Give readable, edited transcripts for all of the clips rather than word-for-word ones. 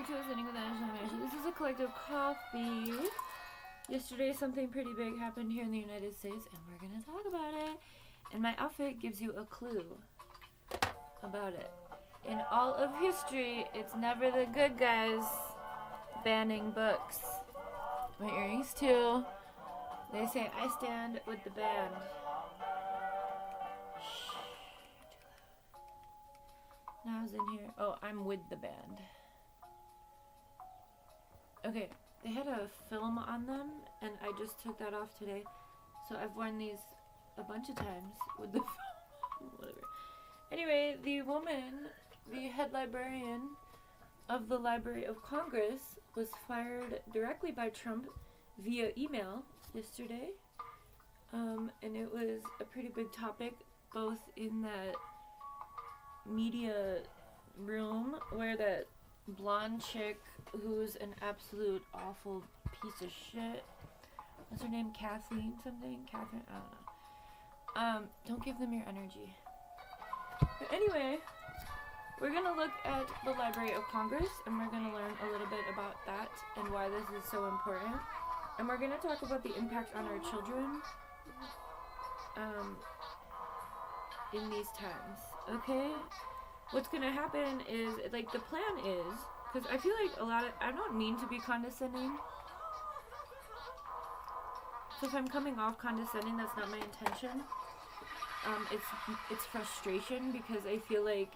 back to Ascending with National Energy. This is a collective coffee. Yesterday, something pretty big happened here in the United States, and we're gonna talk about it. And my outfit gives you a clue about it. In all of history, it's never the good guys banning books. My earrings, too. They say, I stand with the band. Shh. Now I was in here. Oh, I'm with the band. Okay, they had a film on them, and I just took that off today. So I've worn these a bunch of times with the film. Whatever. Anyway, the woman, the head librarian of the Library of Congress, was fired directly by Trump via email yesterday. And it was a pretty big topic, both in that media room where that blonde chick who's an absolute awful piece of shit. What's her name? Kathleen something? Catherine? I don't know. Don't give them your energy. But anyway, we're gonna look at the Library of Congress, and we're gonna learn a little bit about that and why this is so important. And we're gonna talk about the impact on our children in these times, okay? What's gonna happen is, like, the plan is, because I feel like I don't mean to be condescending. So if I'm coming off condescending, that's not my intention. It's frustration, because I feel like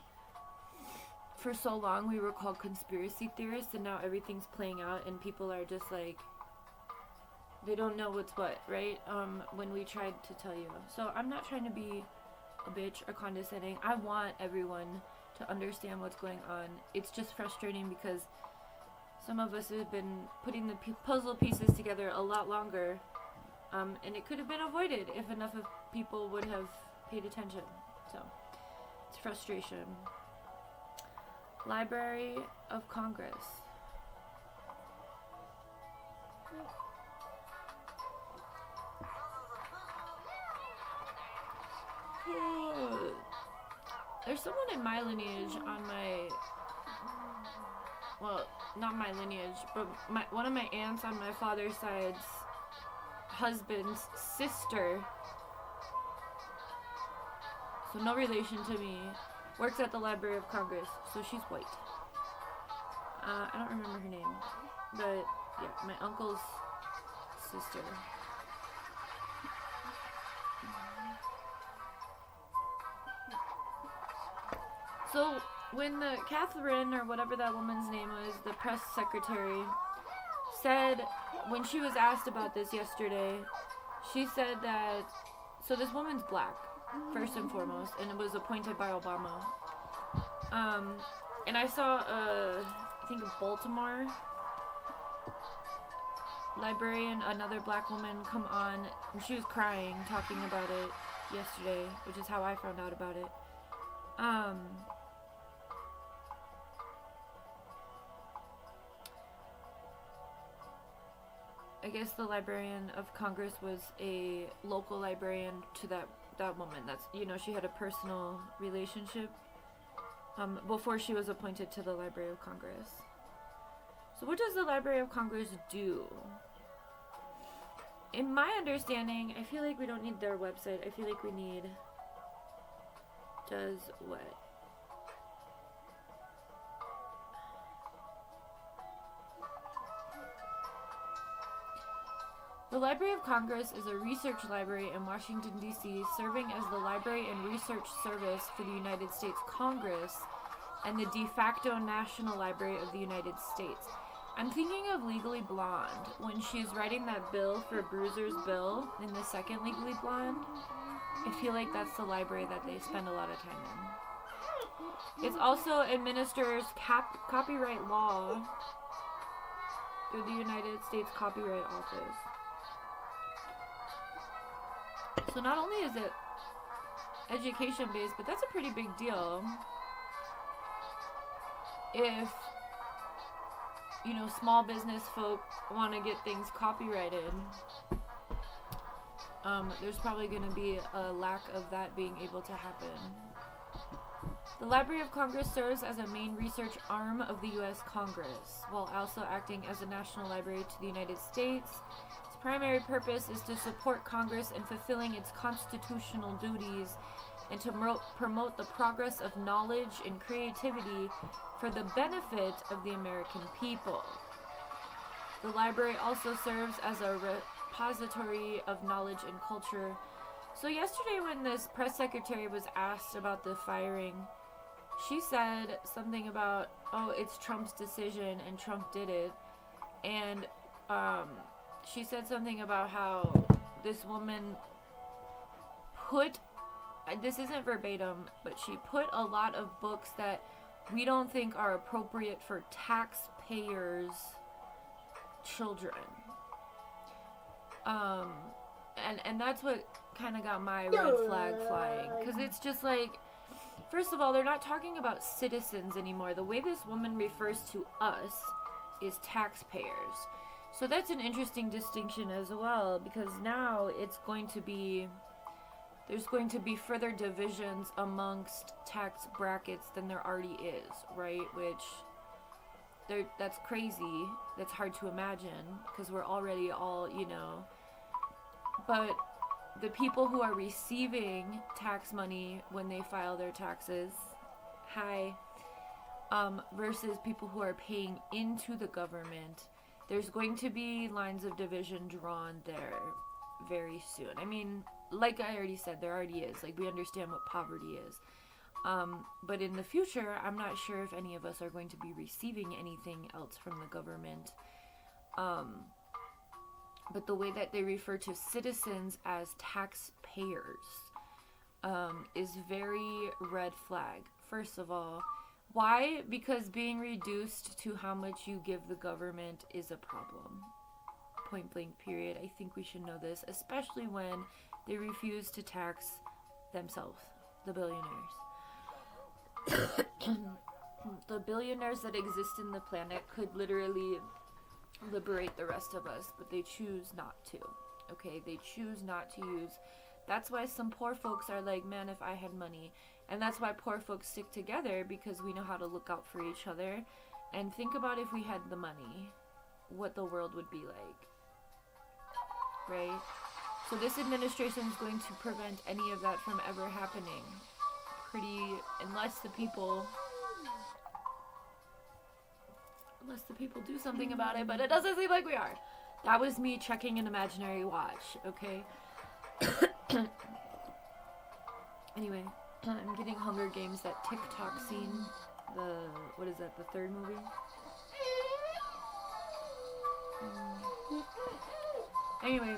for so long we were called conspiracy theorists, and now everything's playing out and people are just like, they don't know what's what, right? When we tried to tell you. So I'm not trying to be a bitch or condescending. I want everyone to understand what's going on. It's just frustrating because some of us have been putting the puzzle pieces together a lot longer, and it could have been avoided if enough of people would have paid attention. So it's frustration. Library of Congress. There's someone in my lineage on my, well, not my lineage, but one of my aunts on my father's side's husband's sister, so no relation to me, works at the Library of Congress, so she's white. I don't remember her name, but yeah, my uncle's sister. So when the Catherine, or whatever that woman's name was, the press secretary, said, when she was asked about this yesterday, she said that, so this woman's black, first and foremost, and it was appointed by Obama. And I saw I think a Baltimore librarian, another black woman, come on, and she was crying, talking about it yesterday, which is how I found out about it. I guess the Librarian of Congress was a local librarian to that woman. That's, she had a personal relationship before she was appointed to the Library of Congress. So what does the Library of Congress do? In my understanding, I feel like we don't need their website. I feel like we need does what? The Library of Congress is a research library in Washington, D.C., serving as the library and research service for the United States Congress and the de facto National Library of the United States. I'm thinking of Legally Blonde, when she's writing that bill for Bruiser's bill in the second Legally Blonde. I feel like that's the library that they spend a lot of time in. It also administers copyright law through the United States Copyright Office. So not only is it education based, but that's a pretty big deal. If, small business folk want to get things copyrighted, there's probably going to be a lack of that being able to happen. The Library of Congress serves as a main research arm of the U.S. Congress, while also acting as a national library to the United States. Its primary purpose is to support Congress in fulfilling its constitutional duties and to promote the progress of knowledge and creativity for the benefit of the American people. The library also serves as a repository of knowledge and culture. So yesterday when this press secretary was asked about the firing, she said something about, oh, it's Trump's decision and Trump did it. And she said something about how this woman put, this isn't verbatim, but she put a lot of books that we don't think are appropriate for taxpayers' children. And that's what kind of got my red flag flying. Because it's just like, first of all, they're not talking about citizens anymore. The way this woman refers to us is taxpayers. So that's an interesting distinction as well, because now it's going to be, there's going to be further divisions amongst tax brackets than there already is, right? Which, that's crazy. That's hard to imagine, because we're already all, you know. But the people who are receiving tax money when they file their taxes, versus people who are paying into the government, there's going to be lines of division drawn there very soon. I mean, like I already said, there already is. Like, we understand what poverty is. But in the future, I'm not sure if any of us are going to be receiving anything else from the government. But the way that they refer to citizens as taxpayers is very red flag. First of all, why? Because being reduced to how much you give the government is a problem. Point blank period. I think we should know this, especially when they refuse to tax themselves, the billionaires. The billionaires that exist in the planet could literally liberate the rest of us, but they choose not to. Okay, they choose not to use. That's why some poor folks are like, man, if I had money. And that's why poor folks stick together, because we know how to look out for each other. And think about if we had the money, what the world would be like, right? So this administration is going to prevent any of that from ever happening. Unless the people do something about it, but it doesn't seem like we are. That was me checking an imaginary watch, okay? Anyway, I'm getting Hunger Games, that TikTok scene. What is that, the third movie? Anyway,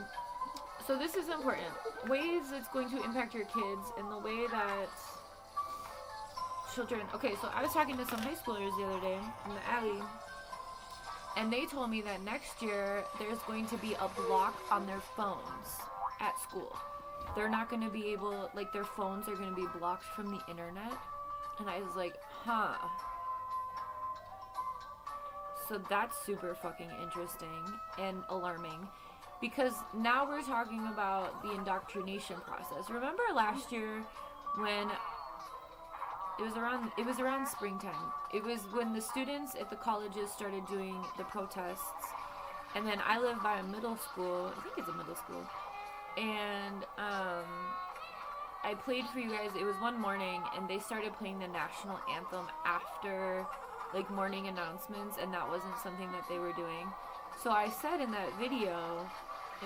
so this is important. Ways it's going to impact your kids and the way that children... Okay, so I was talking to some high schoolers the other day in the alley, and they told me that next year there's going to be a block on their phones at school. They're not going to be able, like, their phones are going to be blocked from the internet. And I was like, huh. So that's super fucking interesting and alarming, because now we're talking about the indoctrination process. Remember last year when it was around springtime. It was when the students at the colleges started doing the protests. And then I live by a middle school. I think it's a middle school. And I played for you guys. It was one morning, and they started playing the national anthem after, like, morning announcements, and that wasn't something that they were doing. So I said in that video,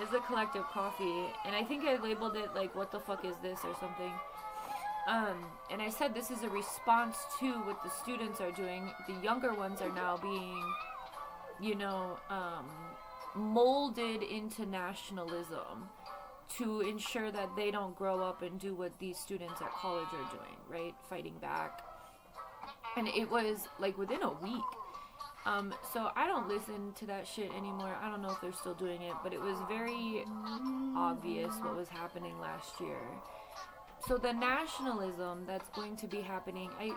it's a collective coffee, and I think I labeled it like, what the fuck is this, or something. And I said this is a response to what the students are doing. The younger ones are now being, you know, molded into nationalism to ensure that they don't grow up and do what these students at college are doing, right? Fighting back. And it was like within a week. So I don't listen to that shit anymore. I don't know if they're still doing it, but it was very obvious what was happening last year. So the nationalism that's going to be happening, I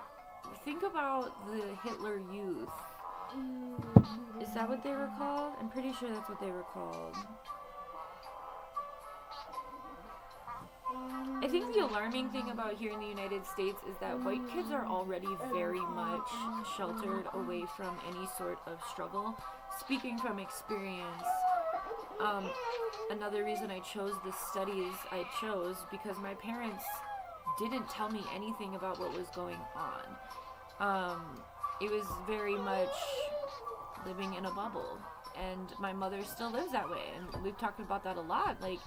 think about the Hitler Youth. Is that what they were called? I'm pretty sure that's what they were called. I think the alarming thing about here in the United States is that white kids are already very much sheltered away from any sort of struggle. Speaking from experience, another reason I chose the studies I chose because my parents didn't tell me anything about what was going on. It was very much living in a bubble, and my mother still lives that way, and we've talked about that a lot. Like,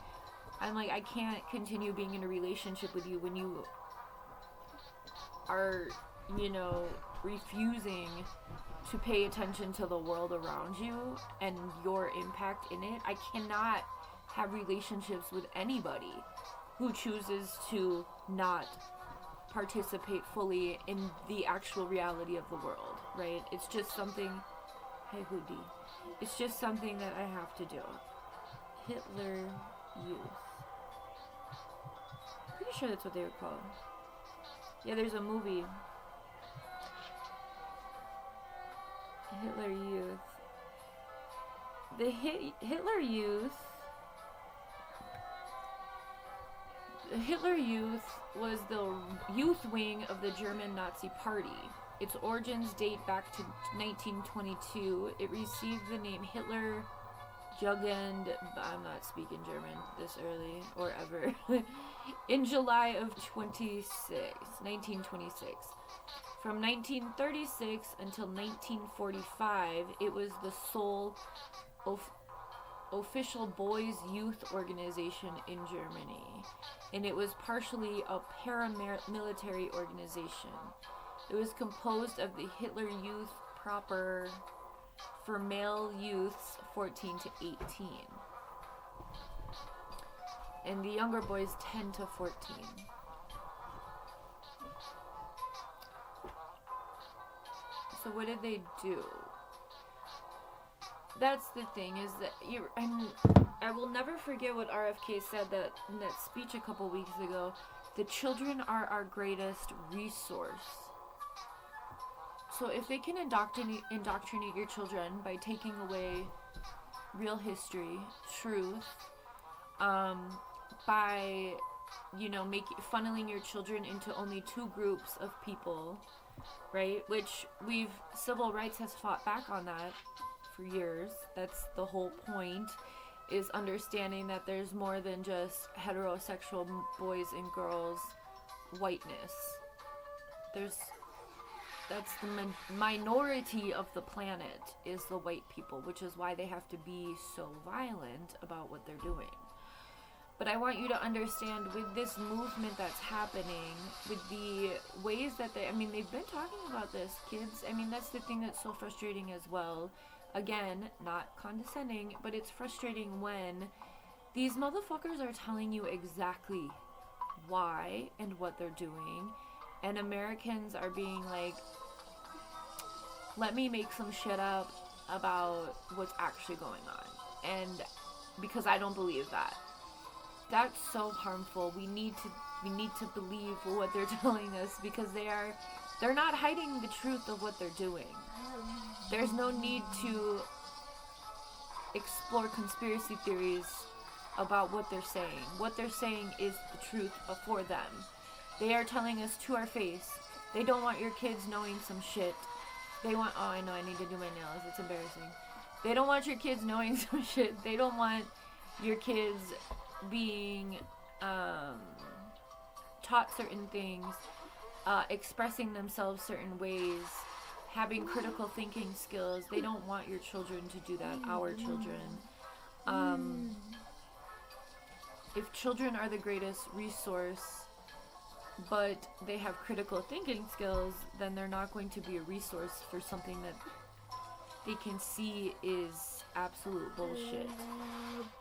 I'm like, I can't continue being in a relationship with you when you are, you know, refusing to pay attention to the world around you and your impact in it. I cannot have relationships with anybody who chooses to not participate fully in the actual reality of the world, right? It's just something, hey Hoodie, it's just something that I have to do. Hitler Youth. Pretty sure that's what they were called. Yeah, there's a movie. Hitler Youth. The Hitler Youth. The Hitler Youth was the youth wing of the German Nazi Party. Its origins date back to 1922. It received the name Hitler Jugend, I'm not speaking German this early or ever, in July of 1926. From 1936 until 1945, it was the sole official boys' youth organization in Germany, and it was partially a paramilitary organization. It was composed of the Hitler Youth proper for male youths 14 to 18, and the younger boys 10 to 14. So what did they do? That's the thing, is that I will never forget what RFK said that in that speech a couple weeks ago. The children are our greatest resource. So if they can indoctrinate your children by taking away real history, truth, by, you know, funneling your children into only two groups of people, right? Which civil rights has fought back on that for years. That's the whole point, is understanding that there's more than just heterosexual boys and girls whiteness. That's the minority of the planet is the white people, which is why they have to be so violent about what they're doing. But I want you to understand, with this movement that's happening, with the ways that they've been talking about this, kids. I mean, that's the thing that's so frustrating as well. Again, not condescending, but it's frustrating when these motherfuckers are telling you exactly why and what they're doing, and Americans are being like, let me make some shit up about what's actually going on. And because I don't believe that. That's so harmful. We need to believe what they're telling us, because they're not hiding the truth of what they're doing. There's no need to explore conspiracy theories about what they're saying. What they're saying is the truth for them. They are telling us to our face. They don't want your kids knowing some shit. They want, oh, I know, I need to do my nails. It's embarrassing. They don't want your kids knowing some shit. They don't want your kids being taught certain things, expressing themselves certain ways, having critical thinking skills. They don't want your children to do that, our children. If children are the greatest resource, but they have critical thinking skills, then they're not going to be a resource for something that they can see is absolute bullshit.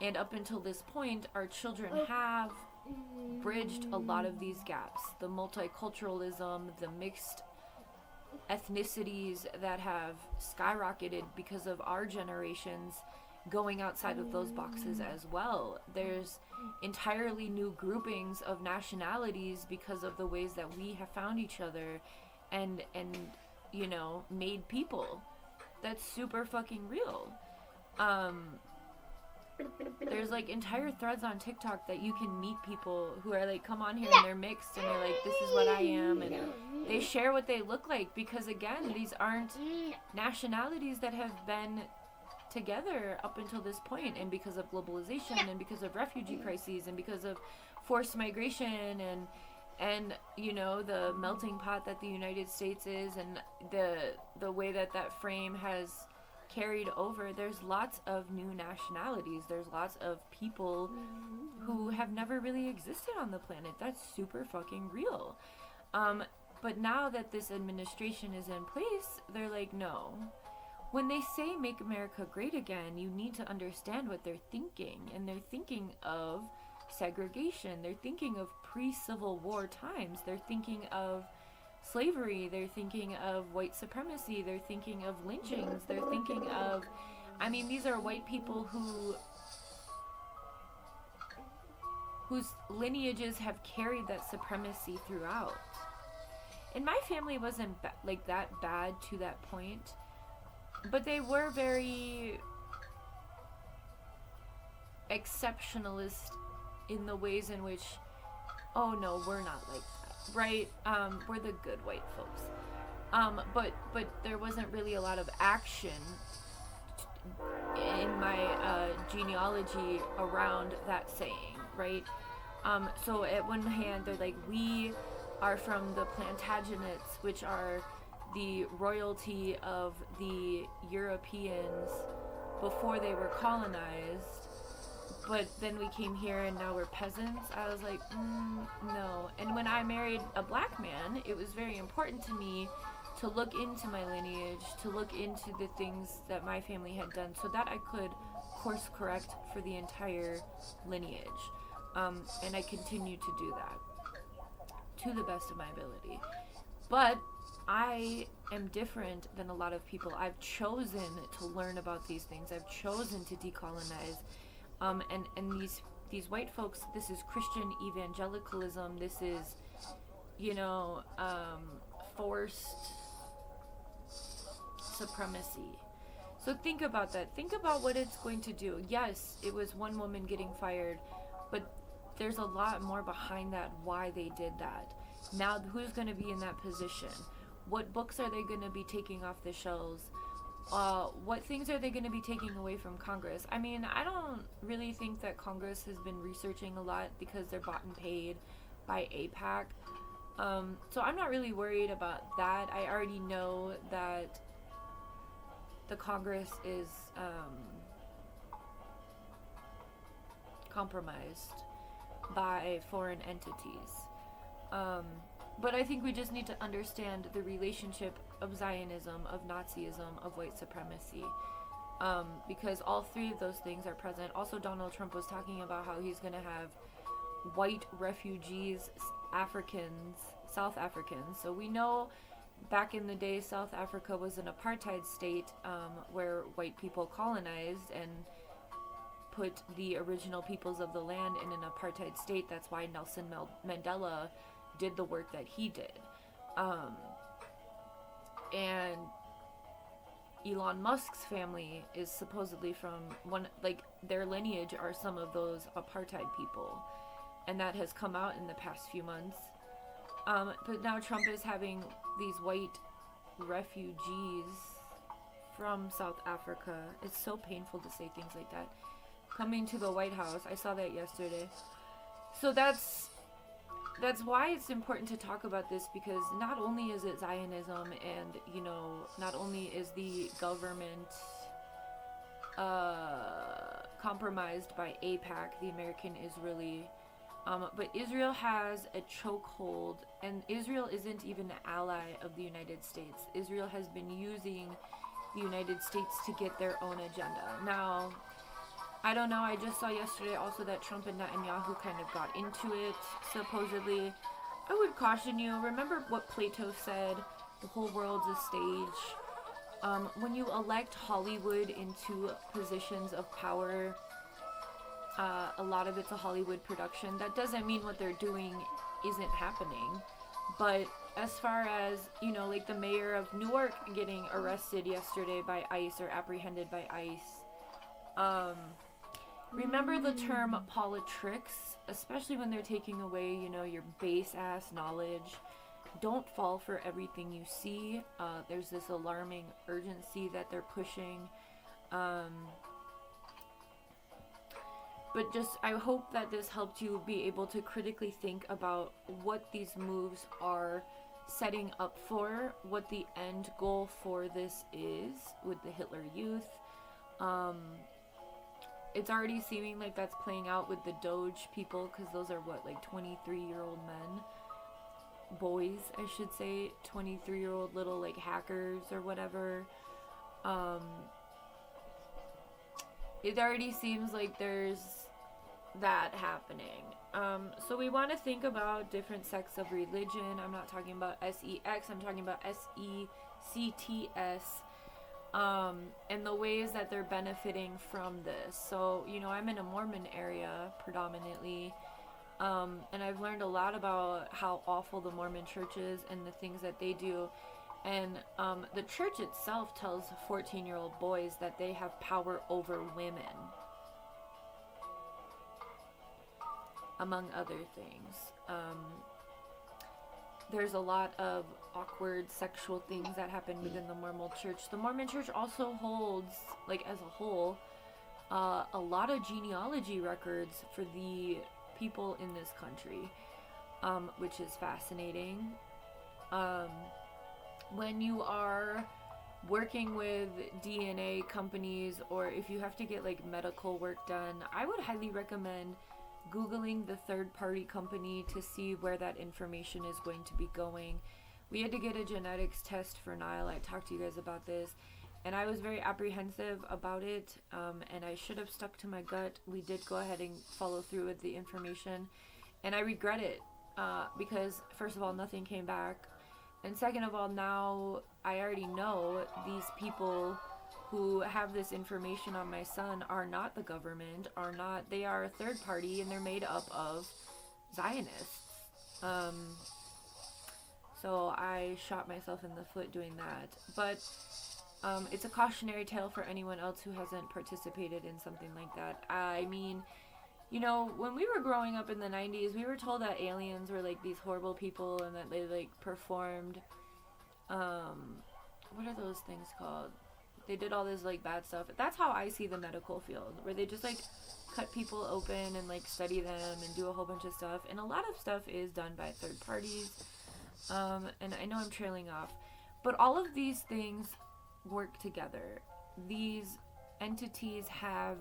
And up until this point, our children have bridged a lot of these gaps. The multiculturalism, the mixed ethnicities that have skyrocketed because of our generations going outside of those boxes as well. There's entirely new groupings of nationalities because of the ways that we have found each other and you know, made people. That's super fucking real. there's like entire threads on TikTok that you can meet people who are like, come on here and they're mixed and they're like, this is what I am, and they share what they look like, because again, these aren't nationalities that have been together up until this point, and because of globalization and because of refugee crises and because of forced migration and you know, the melting pot that the United States is, and the way that that frame has carried over, there's lots of new nationalities, there's lots of people who have never really existed on the planet. That's super fucking real. But now that this administration is in place, they're like, no. When they say make America great again, you need to understand what they're thinking. And they're thinking of segregation. They're thinking of pre-Civil War times. They're thinking of slavery. They're thinking of white supremacy. They're thinking of lynchings. They're thinking of, I mean, these are white people whose lineages have carried that supremacy throughout. And my family wasn't like that bad to that point, but they were very exceptionalist in the ways in which, oh no, we're not like that, right? We're the good white folks. But there wasn't really a lot of action in my genealogy around that saying, right? So at one hand, they're like, we are from the Plantagenets, which are the royalty of the Europeans before they were colonized, but then we came here and now we're peasants. I was like, no. And when I married a black man, it was very important to me to look into my lineage, to look into the things that my family had done, so that I could course correct for the entire lineage. And I continue to do that to the best of my ability. But I am different than a lot of people. I've chosen to learn about these things. I've chosen to decolonize. And these white folks, this is Christian evangelicalism. This is, you know, forced supremacy. So think about that. Think about what it's going to do. Yes, it was one woman getting fired, but there's a lot more behind that, why they did that. Now, who's going to be in that position? What books are they going to be taking off the shelves? What things are they going to be taking away from Congress? I mean, I don't really think that Congress has been researching a lot because they're bought and paid by AIPAC. So I'm not really worried about that. I already know that the Congress is compromised by foreign entities. But I think we just need to understand the relationship of Zionism, of Nazism, of white supremacy. Because all three of those things are present. Also, Donald Trump was talking about how he's going to have white refugees, Africans, South Africans. So we know back in the day, South Africa was an apartheid state where white people colonized and put the original peoples of the land in an apartheid state. That's why Nelson Mandela did the work that he did. And Elon Musk's family is supposedly from one, like, their lineage are some of those apartheid people. And that has come out in the past few months. But now Trump is having these white refugees from South Africa. It's so painful to say things like that. Coming to the White House. I saw that yesterday. So that's why it's important to talk about this, because not only is it Zionism and, you know, not only is the government compromised by AIPAC, the American Israeli, but Israel has a chokehold, and Israel isn't even an ally of the United States. Israel has been using the United States to get their own agenda. Now, I don't know, I just saw yesterday also that Trump and Netanyahu kind of got into it, supposedly. I would caution you, remember what Plato said, the whole world's a stage. When you elect Hollywood into positions of power, a lot of it's a Hollywood production. That doesn't mean what they're doing isn't happening. But as far as, you know, like the mayor of Newark getting arrested yesterday by ICE or apprehended by ICE, remember the term politricks, especially when they're taking away, your base ass knowledge. Don't fall for everything you see. There's this alarming urgency that they're pushing. But just, I hope that this helped you be able to critically think about what these moves are setting up for, what the end goal for this is with the Hitler Youth. It's already seeming like that's playing out with the Doge people, because those are 23-year-old men. Boys, I should say. 23-year-old little, hackers or whatever. It already seems like there's that happening. So we want to think about different sects of religion. I'm not talking about SEX, I'm talking about SECTS, and the ways that they're benefiting from this. So, I'm in a Mormon area predominantly, and I've learned a lot about how awful the Mormon church is and the things that they do. And the church itself tells 14-year-old boys that they have power over women, among other things. There's a lot of awkward sexual things that happen within the Mormon church. The Mormon church also holds, as a whole, a lot of genealogy records for the people in this country, which is fascinating. When you are working with DNA companies, or if you have to get medical work done, I would highly recommend Googling the third-party company to see where that information is going to be going. We had to get a genetics test for Niall. I talked to you guys about this, and I was very apprehensive about it, and I should have stuck to my gut. We did go ahead and follow through with the information, and I regret it, because first of all, nothing came back, and second of all, now I already know these people who have this information on my son are not the government, they are a third party, and they're made up of Zionists. So I shot myself in the foot doing that. But it's a cautionary tale for anyone else who hasn't participated in something like that. I mean, when we were growing up in the 90s, we were told that aliens were these horrible people, and that they performed, what are those things called? They did all this bad stuff. That's how I see the medical field, where they just cut people open and study them and do a whole bunch of stuff. And a lot of stuff is done by third parties. And I know I'm trailing off, but all of these things work together. These entities have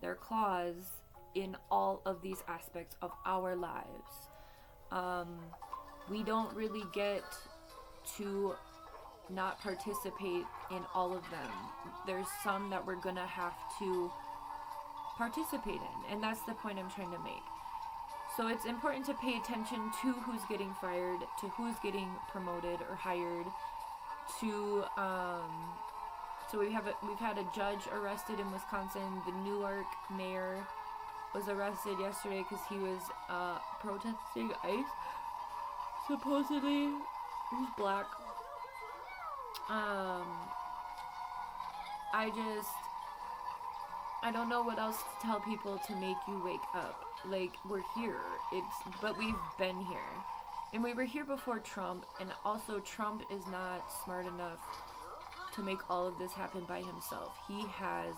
their claws in all of these aspects of our lives. We don't really get to not participate in all of them. There's some that we're gonna have to participate in, and that's the point I'm trying to make. So it's important to pay attention to who's getting fired, to who's getting promoted or hired, to so we've had a judge arrested in Wisconsin. The Newark mayor was arrested yesterday because he was protesting ICE. Supposedly he's black. I don't know what else to tell people to make you wake up. We're here. But we've been here. And we were here before Trump, and also Trump is not smart enough to make all of this happen by himself. He has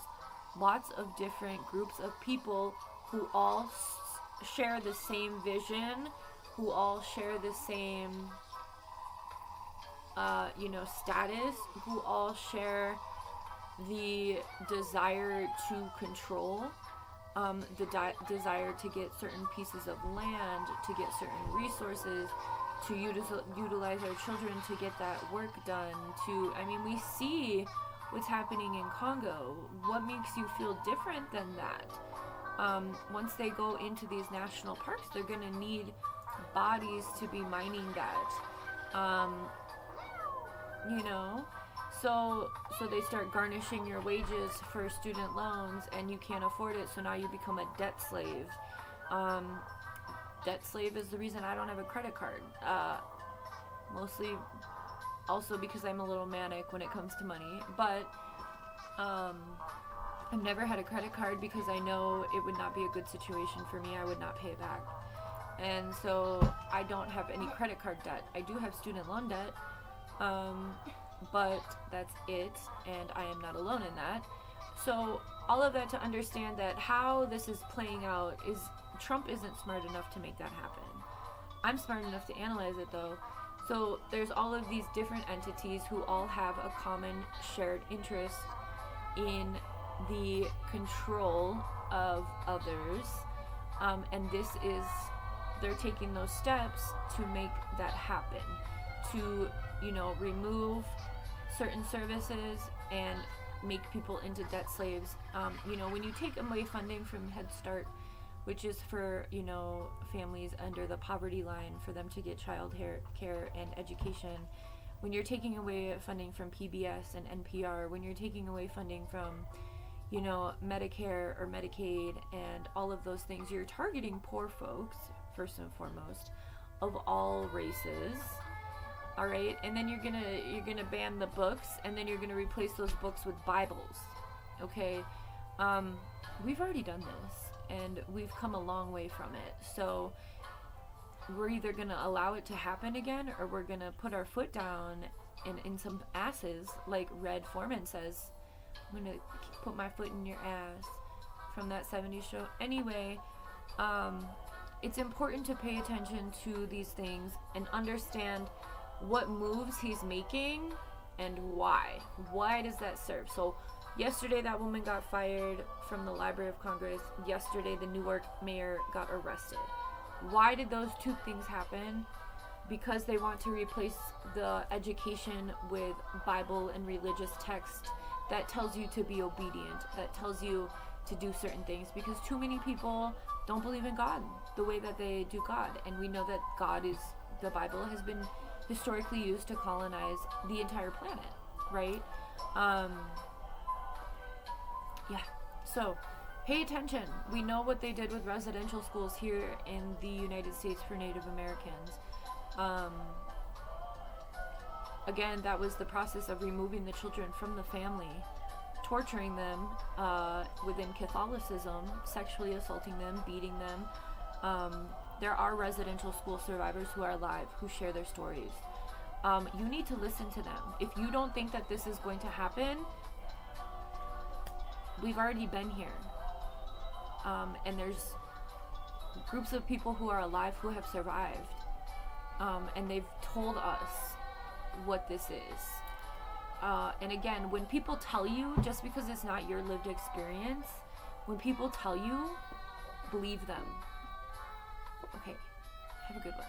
lots of different groups of people who all share the same vision, who all share the same status, who all share the desire to control, the desire to get certain pieces of land, to get certain resources, to utilize our children to get that work done, we see what's happening in Congo. What makes you feel different than that? Once they go into these national parks, they're going to need bodies to be mining that. So they start garnishing your wages for student loans, and you can't afford it, so now you become a debt slave. Debt slave is the reason I don't have a credit card. Mostly also because I'm a little manic when it comes to money. But I've never had a credit card because I know it would not be a good situation for me. I would not pay it back. And so I don't have any credit card debt. I do have student loan debt, but that's it, and I am not alone in that. So all of that to understand that how this is playing out is Trump isn't smart enough to make that happen. I'm smart enough to analyze it though. So there's all of these different entities who all have a common shared interest in the control of others, and this is, they're taking those steps to make that happen, to, you know, remove certain services and make people into debt slaves. You know, when you take away funding from Head Start, which is for, you know, families under the poverty line, for them to get child care and education, when you're taking away funding from PBS and NPR, when you're taking away funding from, you know, Medicare or Medicaid and all of those things, you're targeting poor folks, first and foremost, of all races. All right, and then you're gonna ban the books, and then you're gonna replace those books with Bibles. Okay, we've already done this, and we've come a long way from it. So we're either gonna allow it to happen again, or we're gonna put our foot down and in some asses, like Red Foreman says, I'm gonna put my foot in your ass, from that 70s show. Anyway, it's important to pay attention to these things and understand what moves he's making and why. Why does that serve? So yesterday that woman got fired from the Library of Congress. Yesterday the Newark mayor got arrested. Why did those two things happen? Because they want to replace the education with Bible and religious text that tells you to be obedient, that tells you to do certain things, because too many people don't believe in God the way that they do God. And we know that God is, the Bible has been historically used to colonize the entire planet, right? Yeah, so pay attention. We know what they did with residential schools here in the United States for Native Americans. Again, that was the process of removing the children from the family, torturing them within Catholicism, sexually assaulting them, beating them. There are residential school survivors who are alive, who share their stories. You need to listen to them. If you don't think that this is going to happen, we've already been here. And there's groups of people who are alive who have survived. And they've told us what this is. And again, when people tell you, just because it's not your lived experience, when people tell you, believe them. Okay, have a good one.